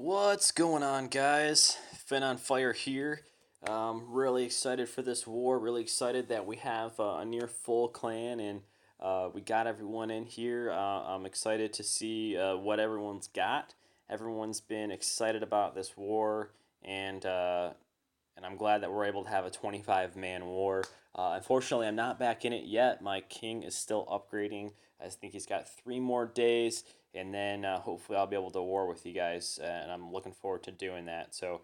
What's going on, guys? Fin on Fire here. Really excited for this war. Really excited that we have a near full clan and we got everyone in here. I'm excited to see what everyone's got. Everyone's been excited about this war, and I'm glad that we're able to have a 25-man war. Unfortunately, I'm not back in it yet. My king is still upgrading. I think he's got 3 more days, and then hopefully I'll be able to war with you guys, and I'm looking forward to doing that. So,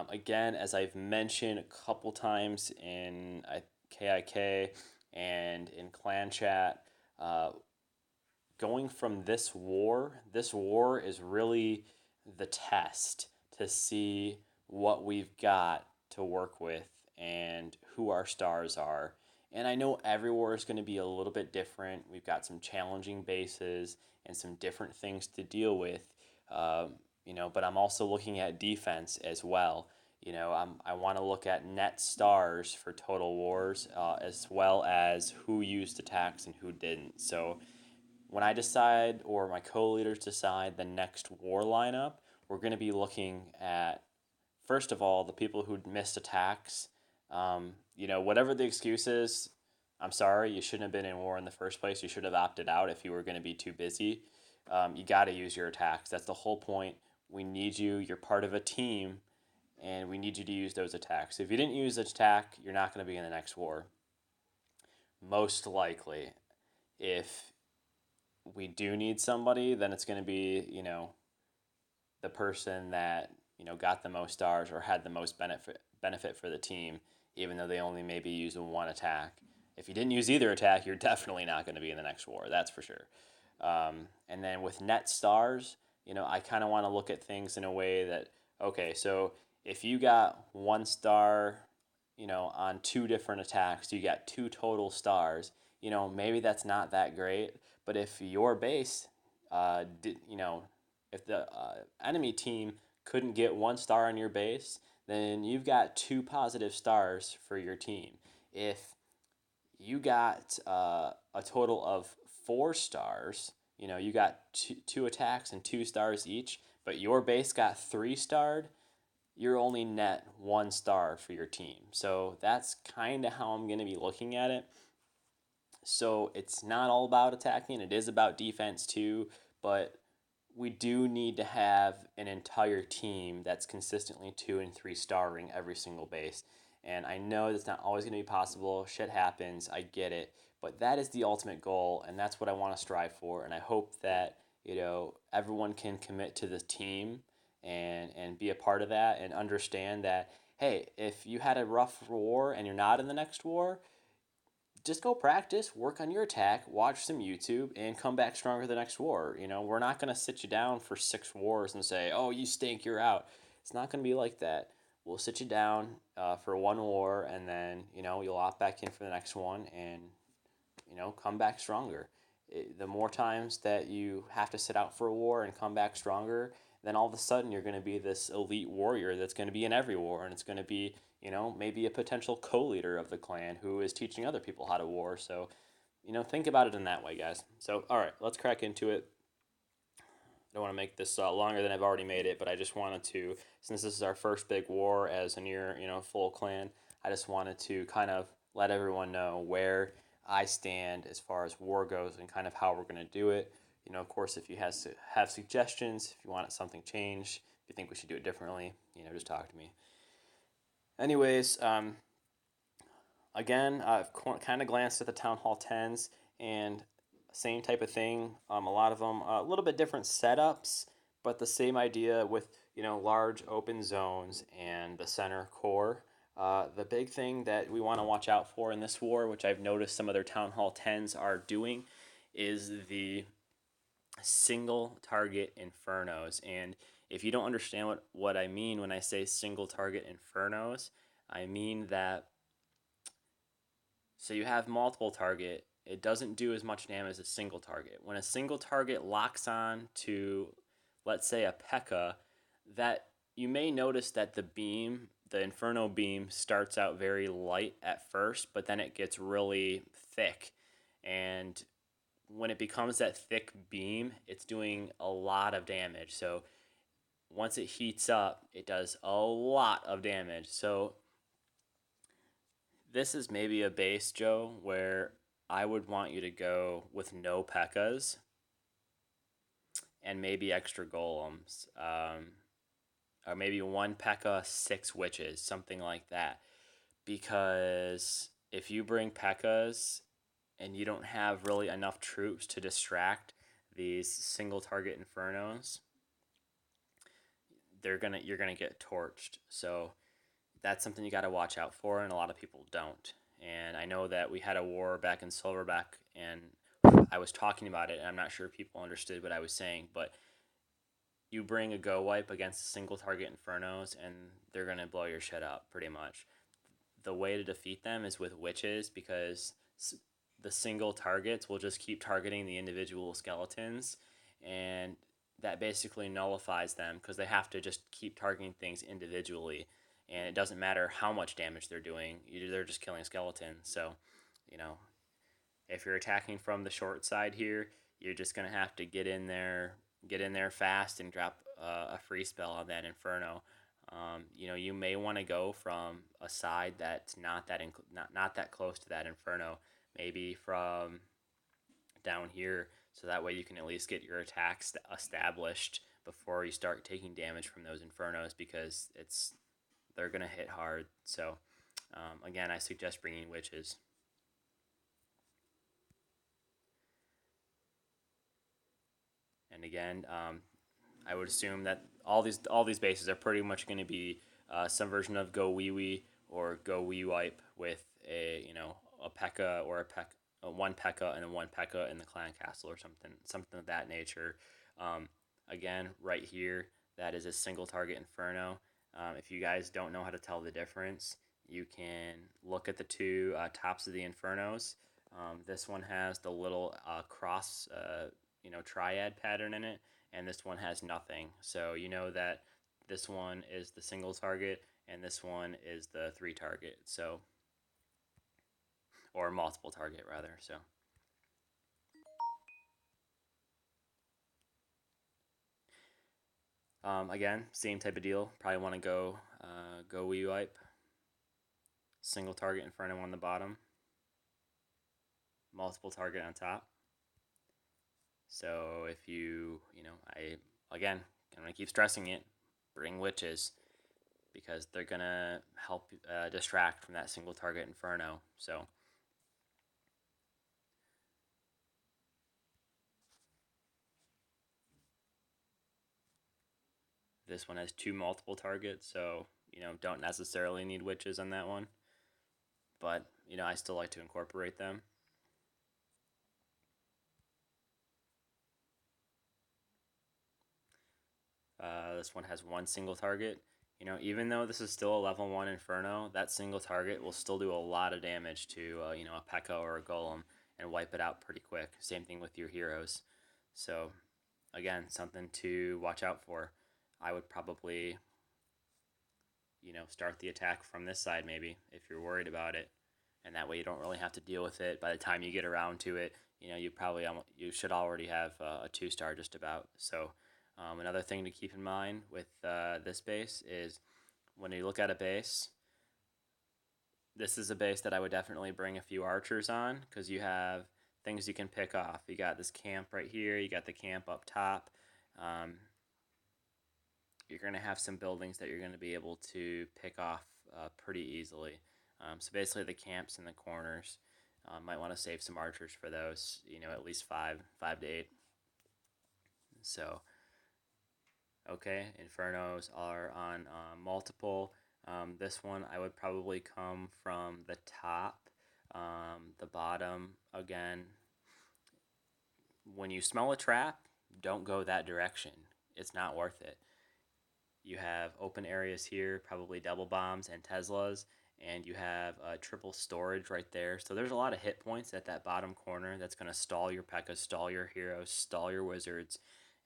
again, as I've mentioned a couple times in KIK and in clan chat, uh, going from this war is really the test to see what we've got to work with and who our stars are. And I know every war is going to be a little bit different. We've got some challenging bases and some different things to deal with. But I'm also looking at defense as well. I want to look at net stars for total wars, as well as who used attacks and who didn't. So when I decide, or my co-leaders decide, the next war lineup, we're going to be looking at, first of all, the people who missed attacks. Whatever the excuse is, I'm sorry, you shouldn't have been in war in the first place. You should have opted out if you were going to be too busy. You got to use your attacks. That's the whole point. We need you. You're part of a team, and we need you to use those attacks. If you didn't use the attack, you're not going to be in the next war. Most likely. If we do need somebody, then it's going to be, the person that, got the most stars or had the most benefit for the team, even though they only maybe use one attack. If you didn't use either attack, you're definitely not going to be in the next war. That's for sure. And then with net stars, I kind of want to look at things in a way that, okay, so if you got 1 star, on 2 different attacks, you got 2 total stars. Maybe that's not that great. But if your base, if the enemy team couldn't get 1 star on your base, then you've got 2 positive stars for your team. If you got a total of 4 stars, you got two attacks and 2 stars each, but your base got 3 starred, you're only net 1 star for your team. So that's kind of how I'm going to be looking at it. So it's not all about attacking, it is about defense too, but we do need to have an entire team that's consistently 2 and 3 starring every single base. And I know that's not always going to be possible. Shit happens. I get it. But that is the ultimate goal, and that's what I want to strive for. And I hope that, everyone can commit to the team and be a part of that and understand that, hey, if you had a rough war and you're not in the next war, just go practice, work on your attack, watch some YouTube, and come back stronger the next war. We're not going to sit you down for 6 wars and say, oh, you stink, you're out. It's not going to be like that. We'll sit you down for 1 war, and then, you'll opt back in for the next one and, come back stronger. The more times that you have to sit out for a war and come back stronger, then all of a sudden you're going to be this elite warrior that's going to be in every war, and it's going to be, maybe a potential co-leader of the clan who is teaching other people how to war. So, think about it in that way, guys. So, all right, let's crack into it. I don't want to make this longer than I've already made it, but I just wanted to, since this is our first big war as a near, full clan, I just wanted to kind of let everyone know where I stand as far as war goes and kind of how we're going to do it. Of course, if you have suggestions, if you want something changed, if you think we should do it differently, just talk to me. Anyways, again, I've kind of glanced at the Town Hall 10s, and same type of thing. A lot of them a little bit different setups, but the same idea with large open zones and the center core. The big thing that we want to watch out for in this war, which I've noticed some other Town Hall 10s are doing, is the single target infernos. And if you don't understand what I mean when I say single target infernos, I mean that, so you have multiple target, it doesn't do as much damage as a single target. When a single target locks on to, let's say, a P.E.K.K.A, that you may notice that the Inferno beam starts out very light at first, but then it gets really thick. And when it becomes that thick beam, it's doing a lot of damage. So once it heats up, it does a lot of damage. So this is maybe a base, Joe, where I would want you to go with no P.E.K.K.A.s and maybe extra golems. Or maybe one P.E.K.K.A, 6 witches, something like that. Because if you bring P.E.K.K.A s and you don't have really enough troops to distract these single target infernos, you're gonna get torched. So that's something you got to watch out for, and a lot of people don't. And I know that we had a war back in Silverback, and I was talking about it, and I'm not sure if people understood what I was saying, but you bring a go wipe against single target infernos, and they're gonna blow your shit up pretty much. The way to defeat them is with witches, because the single targets will just keep targeting the individual skeletons, and that basically nullifies them because they have to just keep targeting things individually, and it doesn't matter how much damage they're doing. They're just killing skeletons. So, you know, if you're attacking from the short side here, you're just gonna have to get in there fast, and drop a free spell on that Inferno. You may want to go from a side that's not that close to that Inferno, maybe from down here, so that way you can at least get your attacks established before you start taking damage from those Infernos, because they're gonna hit hard. So again, I suggest bringing witches. And again, I would assume that all these bases are pretty much going to be some version of Go Wee Wee or Go Wee Wipe with a P.E.K.K.A or one P.E.K.K.A and then one P.E.K.K.A in the clan castle, or something of that nature. Again, right here, that is a single target Inferno. If you guys don't know how to tell the difference, you can look at the two tops of the Infernos. This one has the little cross, triad pattern in it, and this one has nothing. So you know that this one is the single target, and this one is the 3 target. So, or multiple target rather. So again, same type of deal. Probably want to go wee wipe, single target Inferno on the bottom, multiple target on top. So if I'm gonna keep stressing it, bring witches, because they're gonna help distract from that single target Inferno. So this one has 2 multiple targets, so don't necessarily need witches on that one, but I still like to incorporate them. This one has 1 single target. Even though this is still a level 1 Inferno, that single target will still do a lot of damage to a P.E.K.K.A or a Golem, and wipe it out pretty quick. Same thing with your heroes. So again, something to watch out for. I would probably start the attack from this side, maybe, if you're worried about it, and that way you don't really have to deal with it. By the time you get around to it, you should already have a 2-star just about. So another thing to keep in mind with this base is, when you look at a base, this is a base that I would definitely bring a few archers on, because you have things you can pick off. You got this camp right here, you got the camp up top. You're going to have some buildings that you're going to be able to pick off pretty easily. So basically the camps in the corners, might want to save some archers for those, at least five to 8. So, okay, Infernos are on multiple. This one I would probably come from the top. The bottom, again, when you smell a trap, don't go that direction. It's not worth it. You have open areas here, probably double bombs and Teslas, and you have triple storage right there. So there's a lot of hit points at that bottom corner that's going to stall your P.E.K.K.A, stall your heroes, stall your wizards,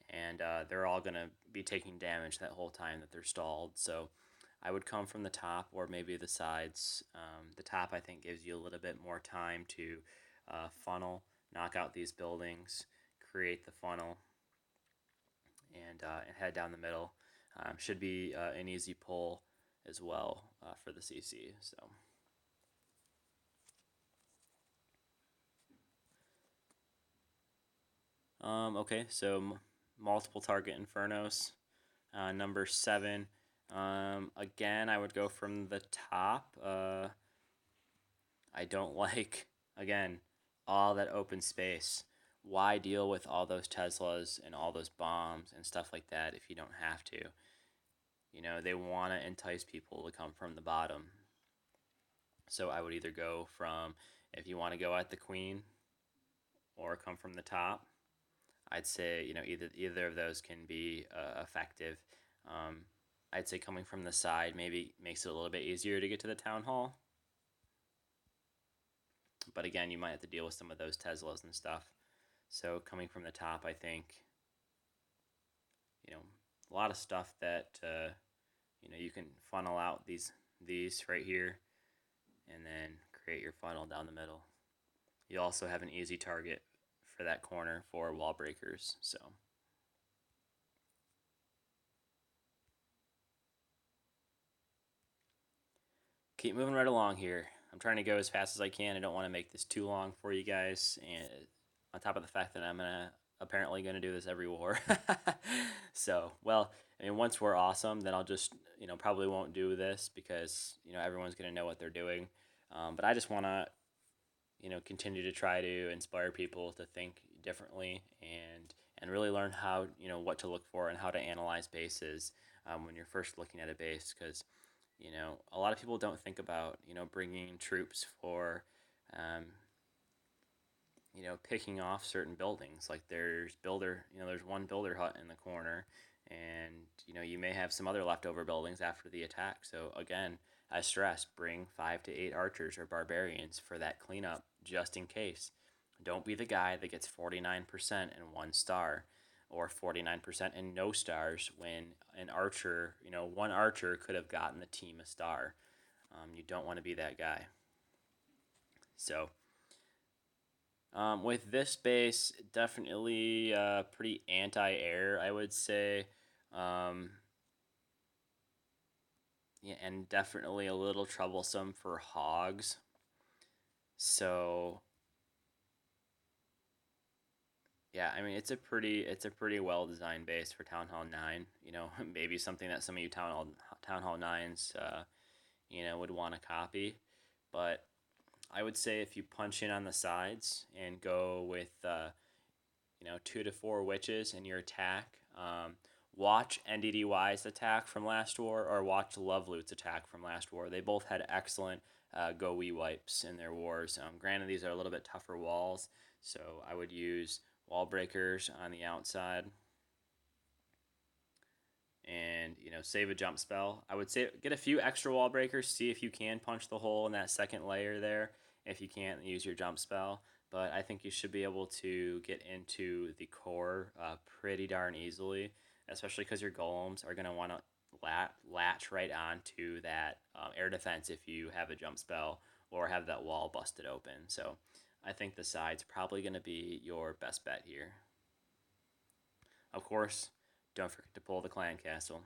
and they're all going to be taking damage that whole time that they're stalled. So I would come from the top, or maybe the sides. The top, I think, gives you a little bit more time to funnel, knock out these buildings, create the funnel, and head down the middle. Should be an easy pull as well for the CC. So. Okay, so multiple target Infernos. Number 7. Again, I would go from the top. I don't like, again, all that open space. Why deal with all those Teslas and all those bombs and stuff like that if you don't have to? They want to entice people to come from the bottom. So I would either go from, if you want to go at the queen or come from the top, I'd say either of those can be effective. Um, I'd say coming from the side maybe makes it a little bit easier to get to the town hall. But again, you might have to deal with some of those Teslas and stuff. So coming from the top, I think a lot of stuff that you can funnel out these right here, and then create your funnel down the middle. You also have an easy target for that corner for wall breakers. So. Keep moving right along here. I'm trying to go as fast as I can. I don't want to make this too long for you guys. And on top of the fact that I'm apparently gonna do this every war. So, well, I mean, once we're awesome, then I'll just probably won't do this because everyone's gonna know what they're doing. But I just want to continue to try to inspire people to think differently and really learn how what to look for and how to analyze bases when you're first looking at a base because a lot of people don't think about bringing troops for um, picking off certain buildings. Like there's one builder hut in the corner, and you may have some other leftover buildings after the attack. So again, I stress, bring 5 to 8 archers or barbarians for that cleanup just in case. Don't be the guy that gets 49% and 1 star, or 49% and no stars when an archer, one archer could have gotten the team a star. You don't want to be that guy. So with this base, definitely pretty anti-air, I would say. Um, yeah, and definitely a little troublesome for hogs. So yeah, I mean it's a pretty well designed base for Town Hall 9. Maybe something that some of you Town Hall 9s would want to copy, but I would say if you punch in on the sides and go with 2 to 4 witches in your attack. Watch NDDY's attack from last war or watch Loveloot's attack from last war. They both had excellent go wee wipes in their wars. Granted, these are a little bit tougher walls, so I would use wall breakers on the outside and save a jump spell. I would say get a few extra wall breakers, see if you can punch the hole in that second layer there. If you can't, use your jump spell. But I think you should be able to get into the core pretty darn easily, especially because your golems are going to want to latch right onto that air defense if you have a jump spell or have that wall busted open. So I think the side's probably going to be your best bet here. Of course, don't forget to pull the clan castle.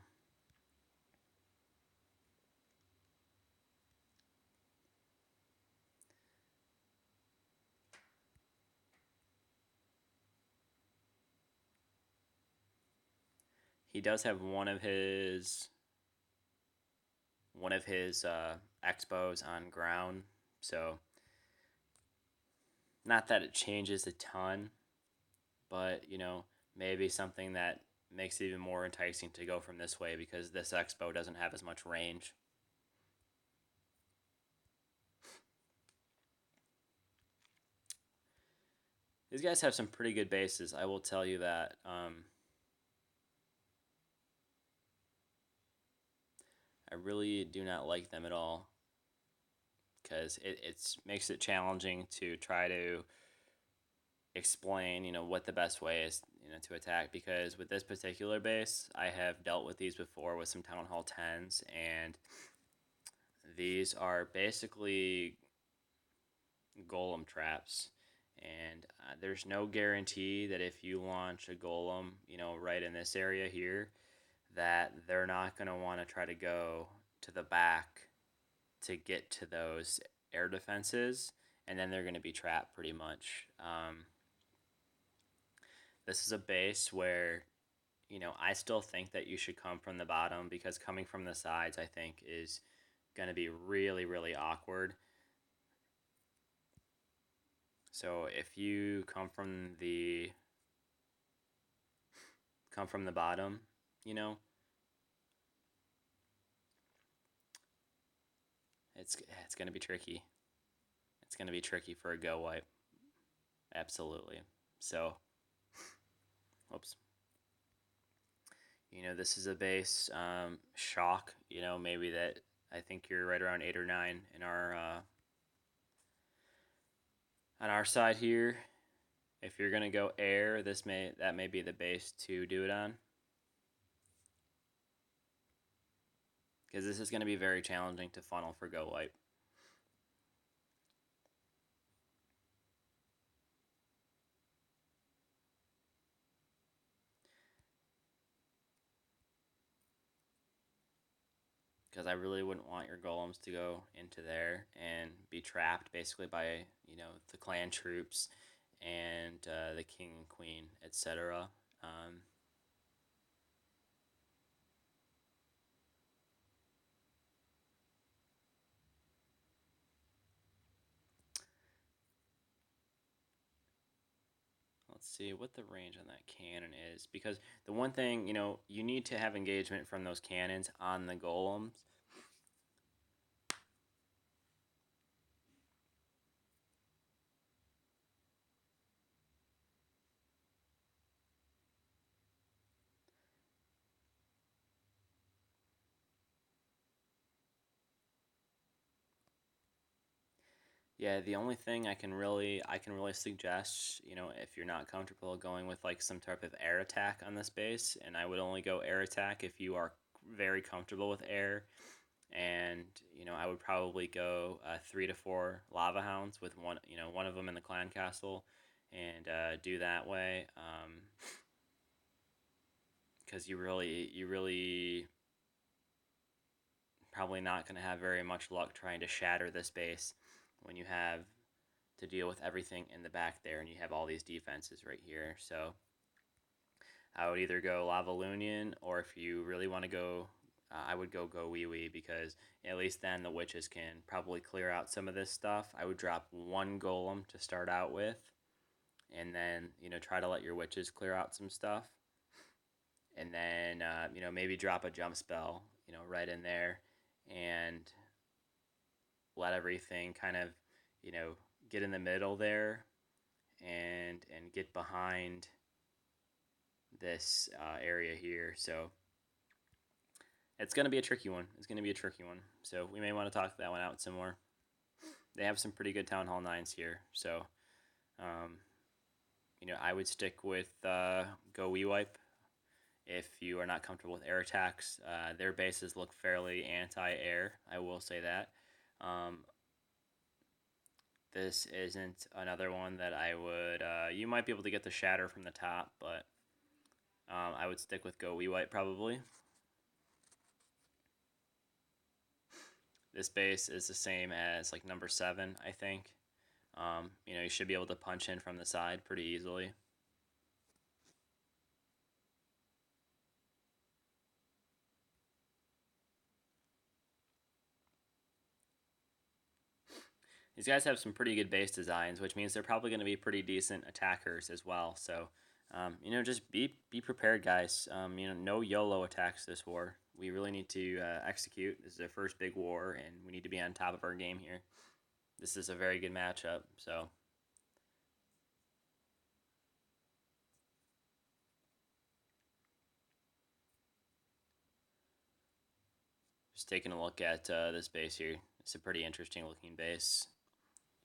He does have one of his expos on ground, so not that it changes a ton, but maybe something that makes it even more enticing to go from this way because this expo doesn't have as much range. These guys have some pretty good bases, I will tell you that. I really do not like them at all because it makes it challenging to try to explain what the best way is to attack, because with this particular base I have dealt with these before with some Town Hall 10s, and these are basically golem traps, and there's no guarantee that if you launch a golem right in this area here that they're not going to want to try to go to the back to get to those air defenses, and then they're going to be trapped pretty much. This is a base where, I still think that you should come from the bottom, because coming from the sides, I think, is going to be really, really awkward. So if you come from the bottom, you know, it's going to be tricky. It's going to be tricky for a go wipe. Absolutely. So, oops. This is a base shock. Maybe that I think you're right around 8 or 9 in our on our side here. If you're gonna go air, that may be the base to do it on, because this is going to be very challenging to funnel for go wipe. Because I really wouldn't want your golems to go into there and be trapped basically by the clan troops and the king and queen, etc. Let's see what the range on that cannon is, because the one thing, you need to have engagement from those cannons on the golems. Yeah, the only thing I can really suggest, if you're not comfortable going with like some type of air attack on this base, and I would only go air attack if you are very comfortable with air, and I would probably go 3 to 4 lava hounds with one of them in the clan castle, and do that way, because you really probably not going to have very much luck trying to shatter this base when you have to deal with everything in the back there, and you have all these defenses right here. So I would either go Lavalunian, or if you really want to go, I would go Wee Wee, because at least then the witches can probably clear out some of this stuff. I would drop one golem to start out with, and then try to let your witches clear out some stuff, and then maybe drop a jump spell right in there, and let everything kind of you know get in the middle there, and get behind this area here. So it's going to be a tricky one. It's going to be a tricky one. So we may want to talk that one out some more. They have some pretty good Town Hall 9s here. So, um, I would stick with Go Wee Wipe if you are not comfortable with air attacks. Their bases look fairly anti-air, I will say that. Um, this isn't another one that I would... you might be able to get the shatter from the top, but I would stick with Go Wee Wipe probably. This base is the same as like number 7, I think. You should be able to punch in from the side pretty easily. These guys have some pretty good base designs, which means they're probably going to be pretty decent attackers as well. So, just be prepared, guys. No YOLO attacks this war. We really need to execute. This is our first big war, and we need to be on top of our game here. This is a very good matchup. So, just taking a look at this base here. It's a pretty interesting looking base.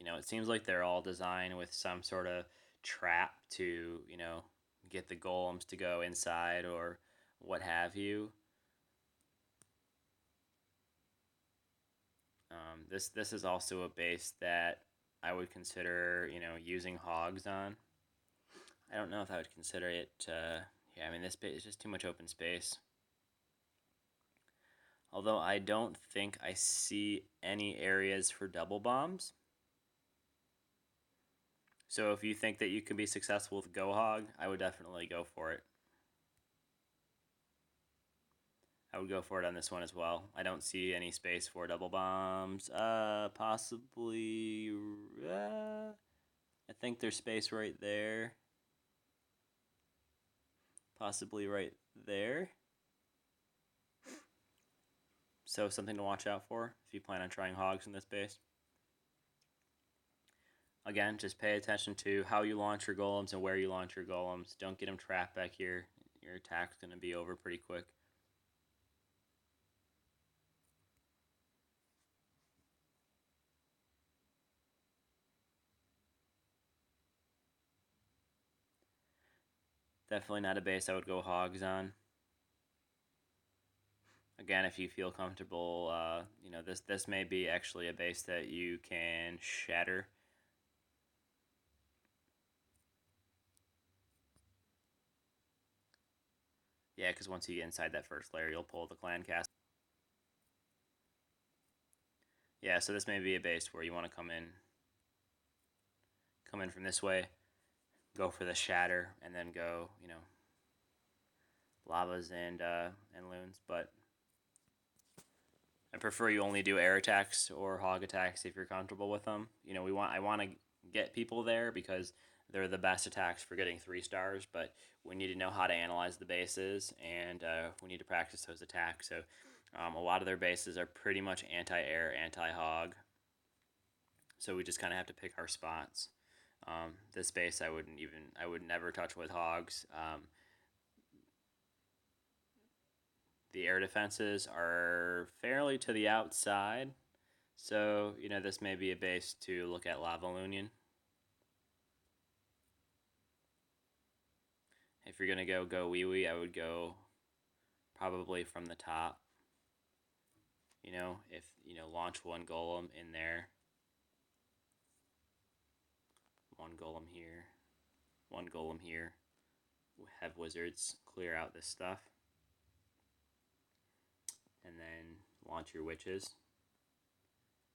It seems like they're all designed with some sort of trap to, get the golems to go inside or what have you. This is also a base that I would consider, using hogs on. I don't know if I would consider it. Yeah, I mean, this base is just too much open space. Although I don't think I see any areas for double bombs. So if you think that you can be successful with Go Hog, I would definitely go for it. I would go for it on this one as well. I don't see any space for double bombs. Possibly. I think there's space right there. Possibly right there. So something to watch out for if you plan on trying hogs in this base. Again, just pay attention to how you launch your golems and where you launch your golems. Don't get them trapped back here. Your attack's going to be over pretty quick. Definitely not a base I would go hogs on. Again, if you feel comfortable, this may be actually a base that you can shatter. Yeah, because once you get inside that first layer, you'll pull the clan cast. Yeah, so this may be a base where you want to come in from this way, go for the shatter, and then go, lavas and loons. But I prefer you only do air attacks or hog attacks if you're comfortable with them. I want to get people there because they're the best attacks for getting 3 stars, but we need to know how to analyze the bases, and we need to practice those attacks. So a lot of their bases are pretty much anti-air, anti-hog. So we just kind of have to pick our spots. This base I would never touch with hogs. The air defenses are fairly to the outside, so this may be a base to look at Lava Union. If you're gonna go wee wee, I would go probably from the top. If launch one golem in there, one golem here, one golem here. Have wizards clear out this stuff, and then launch your witches,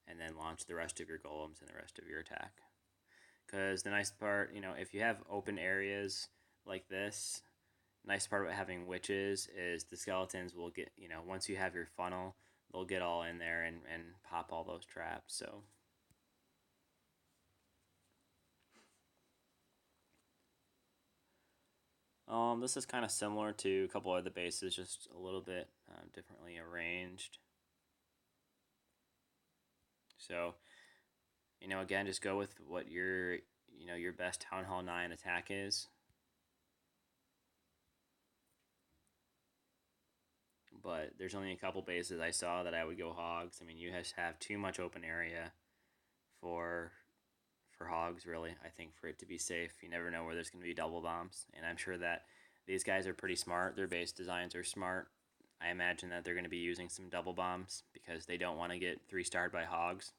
and then launch the rest of your golems and the rest of your attack. Because the nice part, if you have open areas like this, nice part about having witches is the skeletons will get, once you have your funnel, they'll get all in there and pop all those traps. So this is kind of similar to a couple other bases, just a little bit differently arranged. So, again, just go with what your best Town Hall 9 attack is. But there's only a couple bases I saw that I would go hogs. I mean, you just have too much open area for hogs, really. I think for it to be safe, you never know where there's going to be double bombs, and I'm sure that these guys are pretty smart. Their base designs are smart. I imagine that they're going to be using some double bombs because they don't want to get 3-starred by hogs.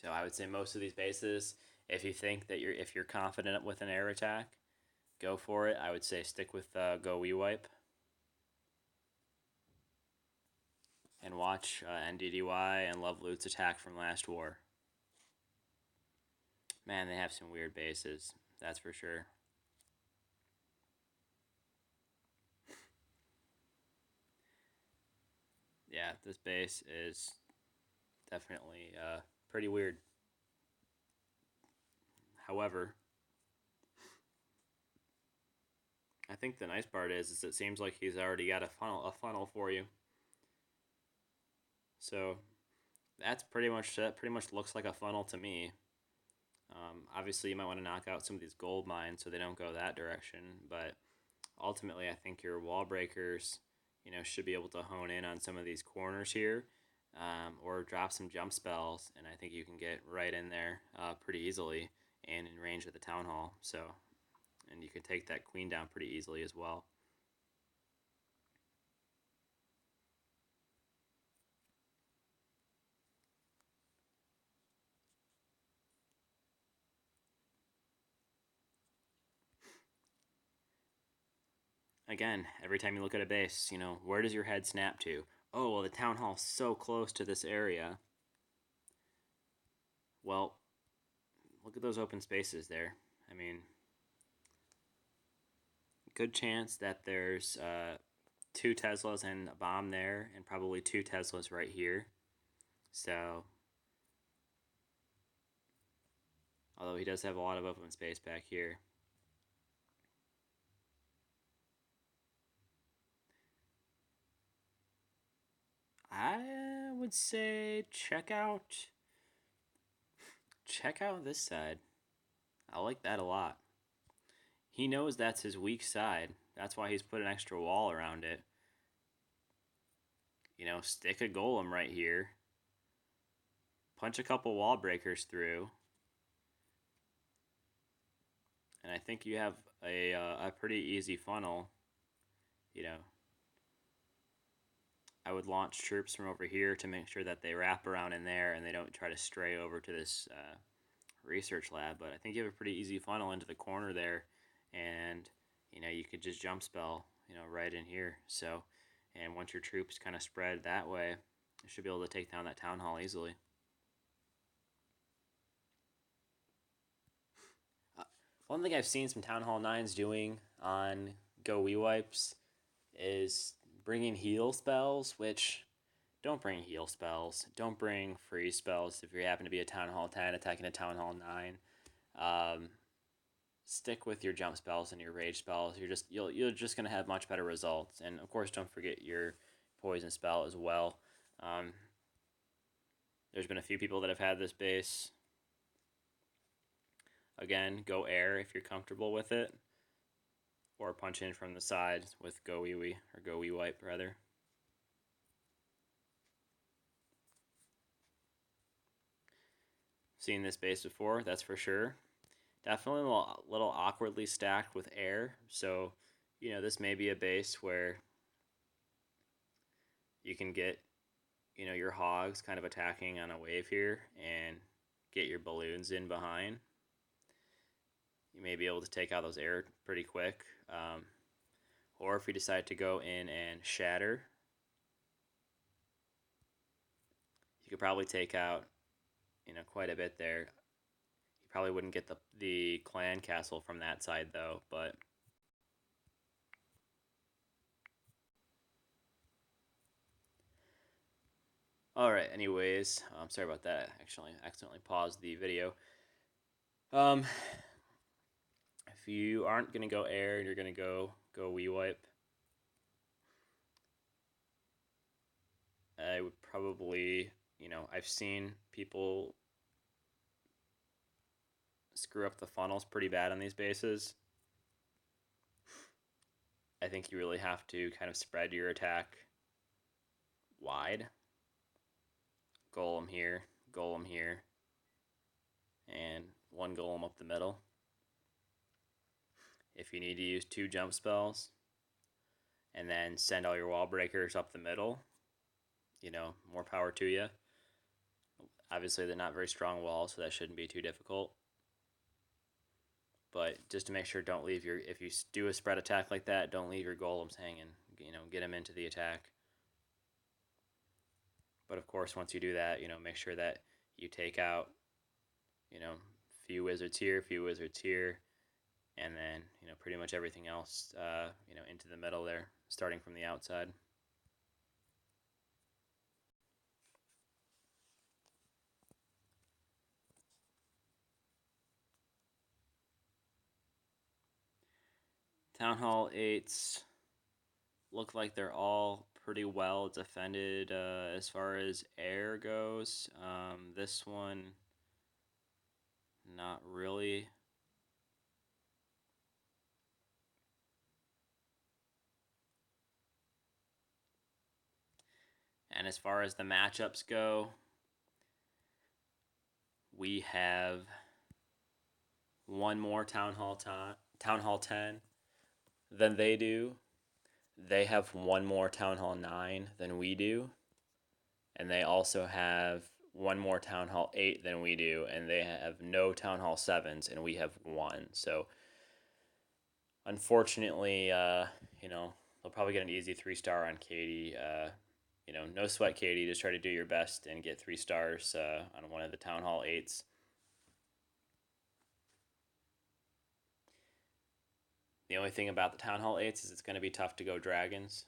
So I would say most of these bases, if you think that if you're confident with an air attack, go for it. I would say stick with Go Wee Wipe and watch NDDY and Love Loot's attack from last war. Man, they have some weird bases, that's for sure. Yeah, this base is definitely pretty weird. However, I think the nice part is it seems like he's already got a funnel for you. So that pretty much looks like a funnel to me. Obviously, you might want to knock out some of these gold mines so they don't go that direction, but ultimately, I think your wall breakers, should be able to hone in on some of these corners here, or drop some jump spells, and I think you can get right in there pretty easily and in range of the town hall. So, and you can take that queen down pretty easily as well. again, every time you look at a base, where does your head snap to? Oh, well, the town hall's so close to this area. Well, look at those open spaces there. I mean, good chance that there's two Teslas and a bomb there, and probably two Teslas right here. So, although he does have a lot of open space back here. I would say check out this side. I like that a lot. He knows that's his weak side. That's why he's put an extra wall around it. Stick a golem right here. Punch a couple wall breakers through. And I think you have a pretty easy funnel. I would launch troops from over here to make sure that they wrap around in there and they don't try to stray over to this research lab. But I think you have a pretty easy funnel into the corner there, and you could just jump spell right in here. So, and once your troops kind of spread that way, you should be able to take down that town hall easily. One thing I've seen some Town Hall 9s doing on Go Wee Wipes is bringing heal spells, which don't bring heal spells. Don't bring freeze spells if you happen to be a Town Hall 10 attacking a Town Hall 9. Stick with your jump spells and your rage spells. You're just gonna have much better results. And of course, don't forget your poison spell as well. There's been a few people that have had this base. Again, go air if you're comfortable with it, or punch in from the side with Go Wee Wee, or Go Wee Wipe rather. Seen this base before, that's for sure. Definitely a little awkwardly stacked with air, so this may be a base where you can get your hogs kind of attacking on a wave here and get your balloons in behind. You may be able to take out those air pretty quick. Or if you decide to go in and shatter, you could probably take out quite a bit there. You probably wouldn't get the clan castle from that side though, but alright, anyways, sorry about that. Actually, I accidentally paused the video. If you aren't going to go air and you're going to go Wee Wipe, I would probably, I've seen people screw up the funnels pretty bad on these bases. I think you really have to kind of spread your attack wide. Golem here, and one golem up the middle. If you need to use two jump spells, and then send all your wall breakers up the middle, more power to you. Obviously, they're not very strong walls, so that shouldn't be too difficult. But just to make sure, don't leave if you do a spread attack like that, don't leave your golems hanging. Get them into the attack. But of course, once you do that, make sure that you take out, few wizards here, and then pretty much everything else, into the middle there, starting from the outside. Town Hall 8s look like they're all pretty well defended as far as air goes. This one, not really. And as far as the matchups go, we have one more Town Hall 10 than they do. They have one more Town Hall 9 than we do. And they also have one more Town Hall 8 than we do. And they have no Town Hall 7s, and we have one. So Unfortunately, they'll probably get an easy 3 star on Katie. No sweat, Katie. Just try to do your best and get 3 stars on one of the Town Hall 8s. The only thing about the Town Hall 8s is it's going to be tough to go dragons.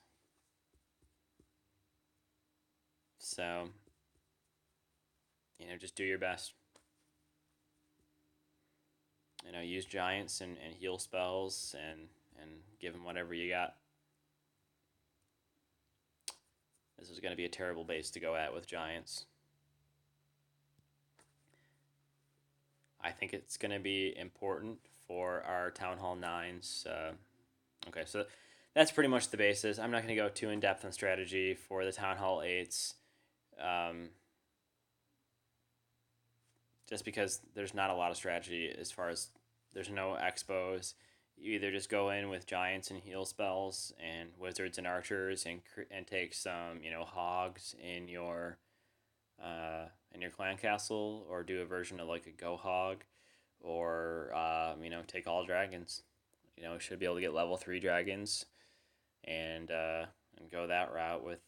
So, just do your best. Use giants and heal spells and give them whatever you got. This is going to be a terrible base to go at with giants. I think it's going to be important for our Town Hall 9s. Okay, so that's pretty much the basis. I'm not going to go too in depth on strategy for the Town Hall 8s. Just because there's not a lot of strategy as far as there's no expos. You either just go in with giants and heal spells and wizards and archers and take some hogs in your clan castle, or do a version of like a go hog, or take all dragons. Should be able to get level 3 dragons and go that route with.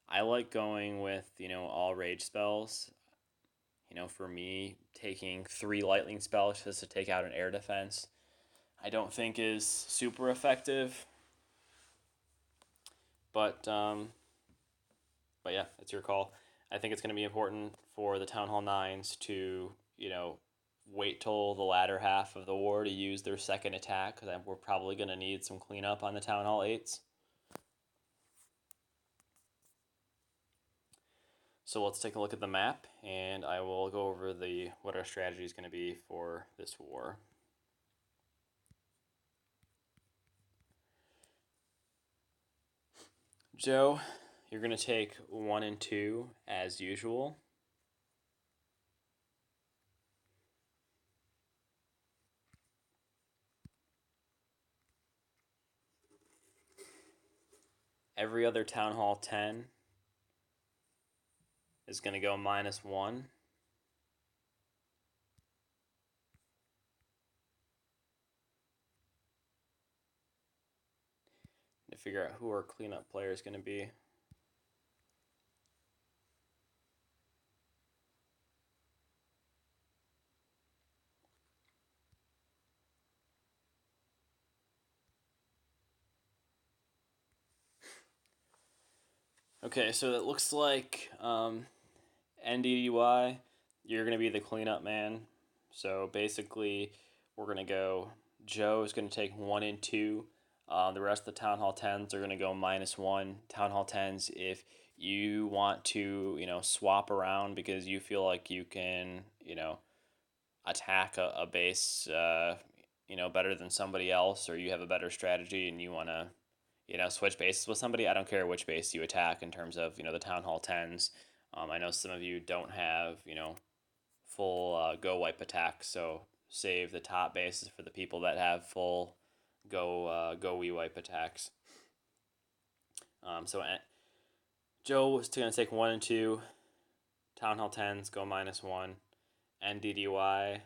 I like going with all rage spells. For me, taking 3 lightning spells just to take out an air defense, I don't think is super effective. But yeah, it's your call. I think it's going to be important for the Town Hall 9s to wait till the latter half of the war to use their second attack, because we're probably going to need some cleanup on the Town Hall 8s. So let's take a look at the map, and I will go over what our strategy is going to be for this war. Joe, you're going to take 1 and 2 as usual. Every other Town Hall 10 is going to go -1. To figure out who our cleanup player is going to be. Okay, so it looks like NDDY, you're going to be the cleanup man. So basically, we're going to go. Joe is going to take 1 and 2. The rest of the Town Hall 10s are going to go -1. Town Hall 10s, if you want to, swap around because you feel like you can, attack a base, better than somebody else, or you have a better strategy and you want to, switch bases with somebody. I don't care which base you attack in terms of, the Town Hall 10s. I know some of you don't have, full go wipe attacks, so save the top bases for the people that have full go we wipe attacks. So Joe is going to take 1 and 2. Town Hall 10s go -1. NDDY,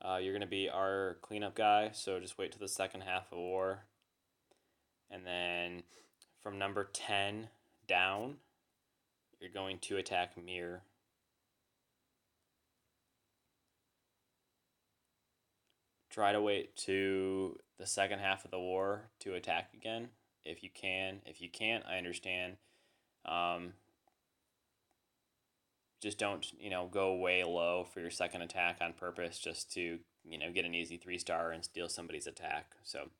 you're going to be our cleanup guy, so just wait till the second half of war. And then from number 10 down, you're going to attack Mir. Try to wait to the second half of the war to attack again, if you can. If you can't, I understand. Just don't, go way low for your second attack on purpose just to, get an easy 3-star and steal somebody's attack. So,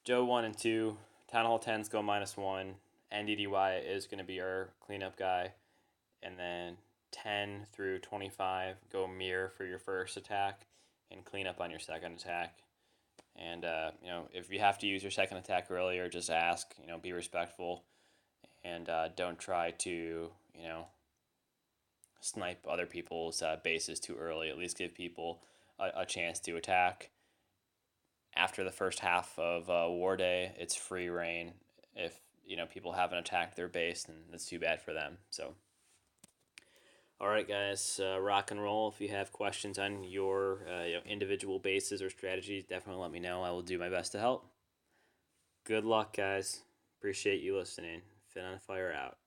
Joe 1 and 2, Town Hall 10s go -1. NDDY is going to be our cleanup guy. And then 10 through 25 go Mir for your first attack and clean up on your second attack. And, if you have to use your second attack earlier, just ask, be respectful. And don't try to, snipe other people's bases too early. At least give people a chance to attack. After the first half of War Day, it's free reign. If people haven't attacked their base, then that's too bad for them. So All right, guys, rock and roll. If you have questions on your individual bases or strategies, definitely let me know. I will do my best to help. Good luck, guys. Appreciate you listening. Fin on Fire out.